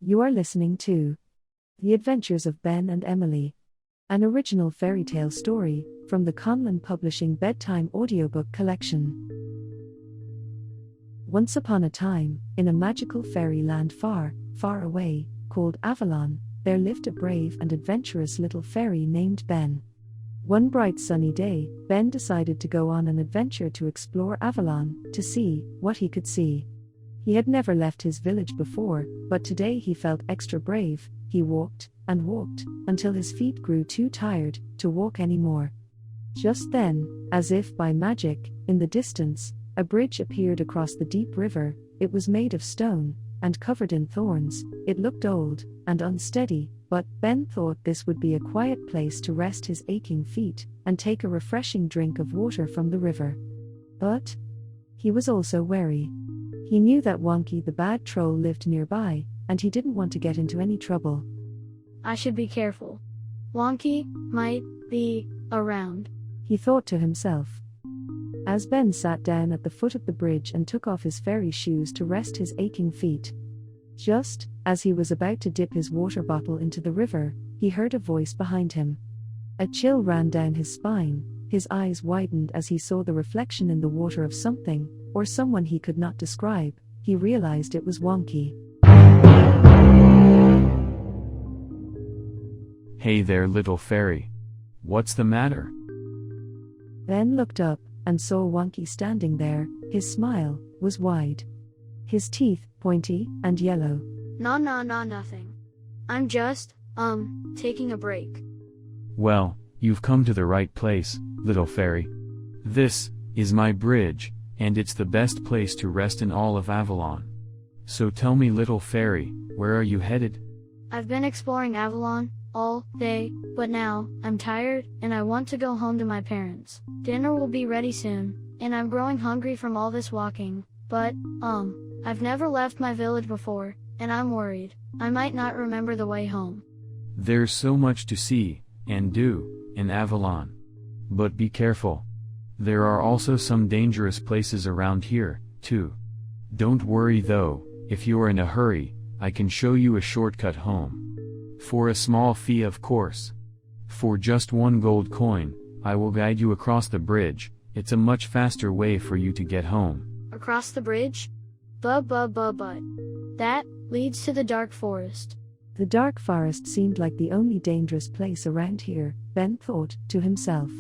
You are listening to The Adventures of Ben and Emily, an original fairy tale story from the Conlon Publishing Bedtime audiobook collection. Once upon a time, in a magical fairyland far, far away, called Avalon, there lived a brave and adventurous little fairy named Ben. One bright sunny day, Ben decided to go on an adventure to explore Avalon, to see what he could see. He had never left his village before, but today he felt extra brave. He walked and walked until his feet grew too tired to walk anymore. Just then, as if by magic, in the distance, a bridge appeared across the deep river. It was made of stone and covered in thorns. It looked old and unsteady, but Ben thought this would be a quiet place to rest his aching feet and take a refreshing drink of water from the river. But he was also wary. He knew that Wonky the bad troll lived nearby, and he didn't want to get into any trouble. I should be careful. Wonky might be around, he thought to himself. As Ben sat down at the foot of the bridge and took off his fairy shoes to rest his aching feet. Just as he was about to dip his water bottle into the river, he heard a voice behind him. A chill ran down his spine. His eyes widened as he saw the reflection in the water of something, or someone he could not describe. He realized it was Wonky. Hey there, little fairy. What's the matter? Ben looked up and saw Wonky standing there. His smile was wide. His teeth pointy and yellow. No, nothing. I'm just, taking a break. Well, you've come to the right place, little fairy. This is my bridge, and it's the best place to rest in all of Avalon. So tell me, little fairy, where are you headed? I've been exploring Avalon all day, but now I'm tired and I want to go home to my parents. Dinner will be ready soon, and I'm growing hungry from all this walking. But, I've never left my village before, and I'm worried I might not remember the way home. There's so much to see and do in Avalon. But be careful. There are also some dangerous places around here, too. Don't worry though, if you are in a hurry, I can show you a shortcut home. For a small fee, of course. For just 1 gold coin, I will guide you across the bridge. It's a much faster way for you to get home. Across the bridge? But. That leads to the dark forest. The dark forest seemed like the only dangerous place around here, Ben thought to himself.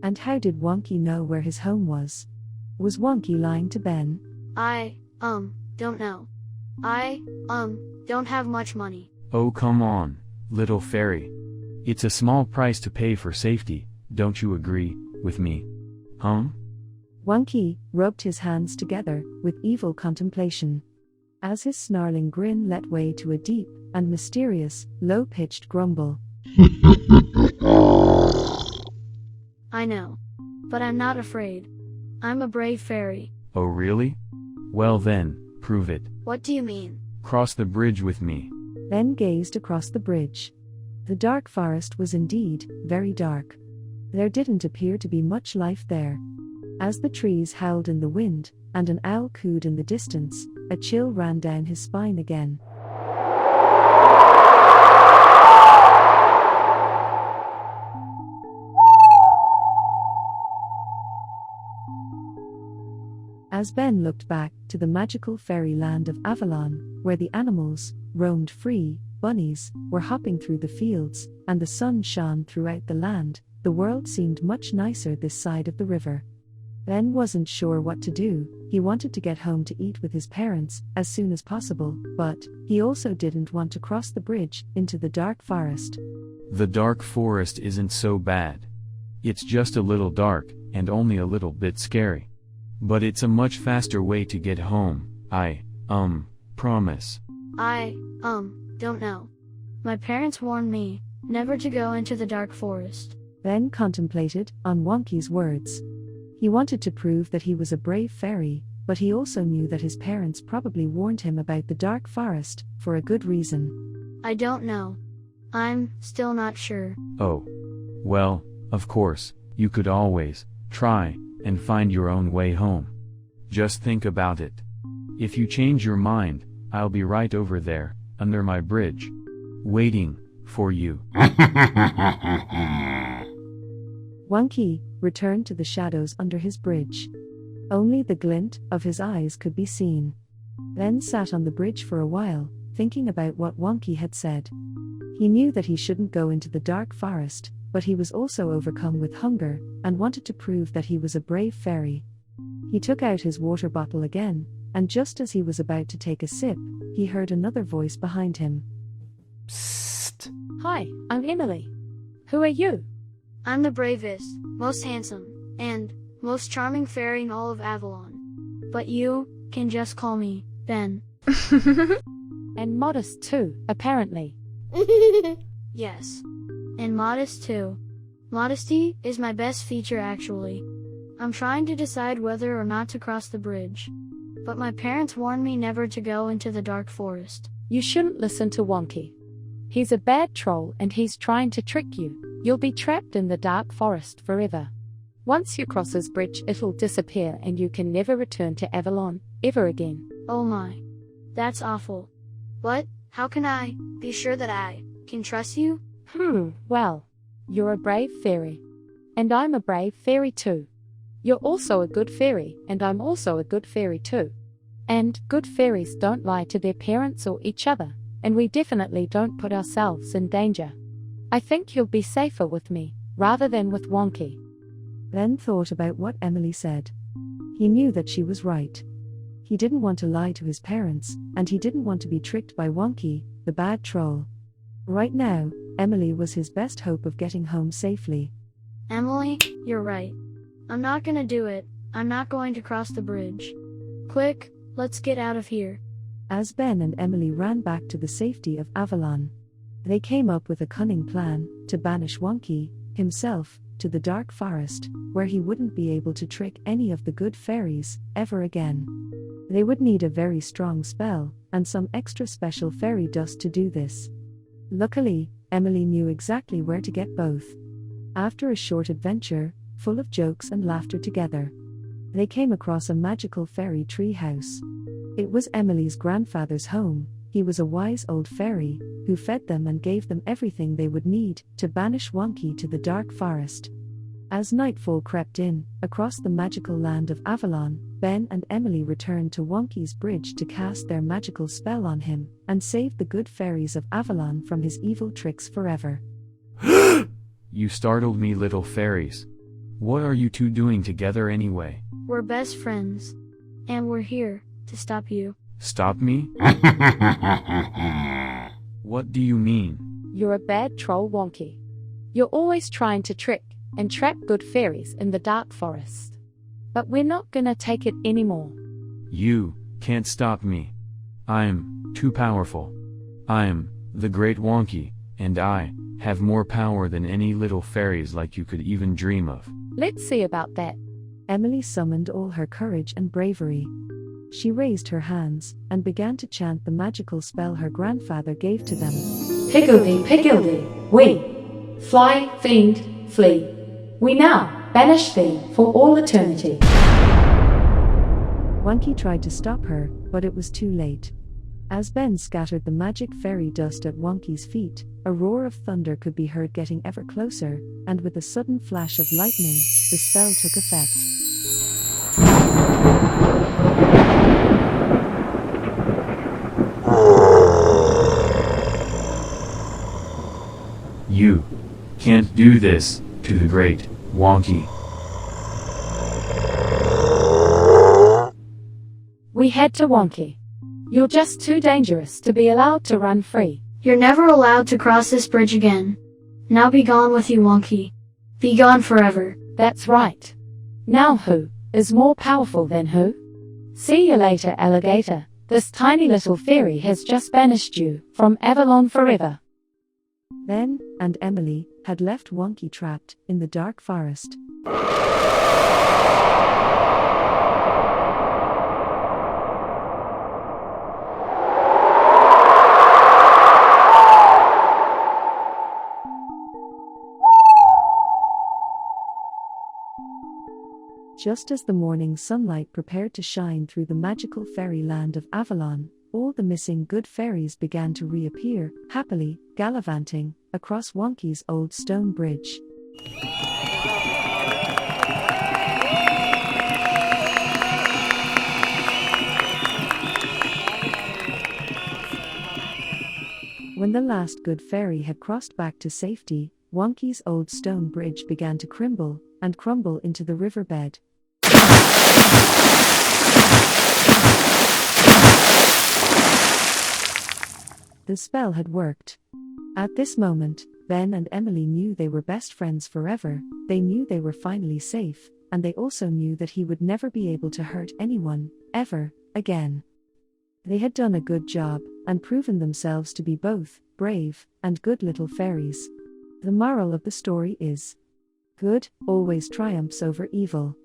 And how did Wonky know where his home was? Was Wonky lying to Ben? I don't know. I don't have much money. Oh, come on, little fairy. It's a small price to pay for safety, don't you agree with me? Wonky rubbed his hands together with evil contemplation. As his snarling grin let way to a deep and mysterious, low-pitched grumble. I know. But I'm not afraid. I'm a brave fairy. Oh really? Well then, prove it. What do you mean? Cross the bridge with me. Ben gazed across the bridge. The dark forest was indeed very dark. There didn't appear to be much life there. As the trees howled in the wind, and an owl cooed in the distance, a chill ran down his spine again. As Ben looked back to the magical fairyland of Avalon, where the animals roamed free, bunnies were hopping through the fields, and the sun shone throughout the land, the world seemed much nicer this side of the river. Ben wasn't sure what to do. He wanted to get home to eat with his parents as soon as possible, but he also didn't want to cross the bridge into the dark forest. The dark forest isn't so bad. It's just a little dark, and only a little bit scary. But it's a much faster way to get home, I promise. I don't know. My parents warned me never to go into the dark forest. Ben contemplated on Wonky's words. He wanted to prove that he was a brave fairy, but he also knew that his parents probably warned him about the dark forest for a good reason. I don't know. I'm still not sure. Oh. Well, of course, you could always try and find your own way home. Just think about it. If you change your mind, I'll be right over there, under my bridge, waiting for you. Wonky returned to the shadows under his bridge. Only the glint of his eyes could be seen. Ben sat on the bridge for a while, thinking about what Wonky had said. He knew that he shouldn't go into the dark forest, but he was also overcome with hunger, and wanted to prove that he was a brave fairy. He took out his water bottle again, and just as he was about to take a sip, he heard another voice behind him. Psst. Hi, I'm Emily. Who are you? I'm the bravest, most handsome, and most charming fairy in all of Avalon. But you can just call me Ben. And modest too, apparently. Yes. And modest too. Modesty is my best feature actually. I'm trying to decide whether or not to cross the bridge. But my parents warned me never to go into the dark forest. You shouldn't listen to Wonky. He's a bad troll and he's trying to trick you. You'll be trapped in the dark forest forever. Once you cross his bridge, it'll disappear and you can never return to Avalon, ever again. Oh my. That's awful. What? How can I be sure that I can trust you? Well, you're a brave fairy. And I'm a brave fairy too. You're also a good fairy, and I'm also a good fairy too. And good fairies don't lie to their parents or each other, and we definitely don't put ourselves in danger. I think you'll be safer with me, rather than with Wonky. Ben thought about what Emily said. He knew that she was right. He didn't want to lie to his parents, and he didn't want to be tricked by Wonky, the bad troll. Right now, Emily was his best hope of getting home safely. Emily, you're right. I'm not gonna do it. I'm not going to cross the bridge. Quick, let's get out of here. As Ben and Emily ran back to the safety of Avalon, they came up with a cunning plan to banish Wonky, himself, to the dark forest, where he wouldn't be able to trick any of the good fairies ever again. They would need a very strong spell, and some extra special fairy dust to do this. Luckily, Emily knew exactly where to get both. After a short adventure, full of jokes and laughter together, they came across a magical fairy tree house. It was Emily's grandfather's home. He was a wise old fairy, who fed them and gave them everything they would need to banish Wonky to the dark forest. As nightfall crept in, across the magical land of Avalon, Ben and Emily returned to Wonky's bridge to cast their magical spell on him, and save the good fairies of Avalon from his evil tricks forever. You startled me, little fairies. What are you two doing together anyway? We're best friends. And we're here to stop you. Stop me? What do you mean? You're a bad troll, Wonky. You're always trying to trick and trap good fairies in the dark forest. But we're not gonna take it anymore. You can't stop me. I'm too powerful. I'm the Great Wonky, and I have more power than any little fairies like you could even dream of. Let's see about that. Emily summoned all her courage and bravery. She raised her hands and began to chant the magical spell her grandfather gave to them. Higgledy piggledy, we fly, fiend, flee. We now banish thee for all eternity. Wonky tried to stop her, but it was too late. As Ben scattered the magic fairy dust at Wonky's feet, a roar of thunder could be heard getting ever closer, and with a sudden flash of lightning, the spell took effect. You can't do this to the Great Wonky. We head to Wonky. You're just too dangerous to be allowed to run free. You're never allowed to cross this bridge again. Now be gone with you, Wonky. Be gone forever. That's right. Now who is more powerful than who? See you later, alligator. This tiny little fairy has just banished you from Avalon forever. Ben and Emily had left Wonky trapped in the dark forest. Just as the morning sunlight prepared to shine through the magical fairyland of Avalon, all the missing good fairies began to reappear, happily gallivanting across Wonky's old stone bridge. When the last good fairy had crossed back to safety, Wonky's old stone bridge began to crumble and crumble into the riverbed. The spell had worked. At this moment, Ben and Emily knew they were best friends forever. They knew they were finally safe, and they also knew that he would never be able to hurt anyone, ever, again. They had done a good job, and proven themselves to be both brave and good little fairies. The moral of the story is: good always triumphs over evil.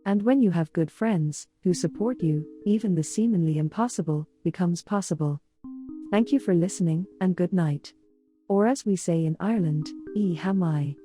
And when you have good friends who support you, even the seemingly impossible becomes possible. Thank you for listening, and good night. Or as we say in Ireland, E ha mai.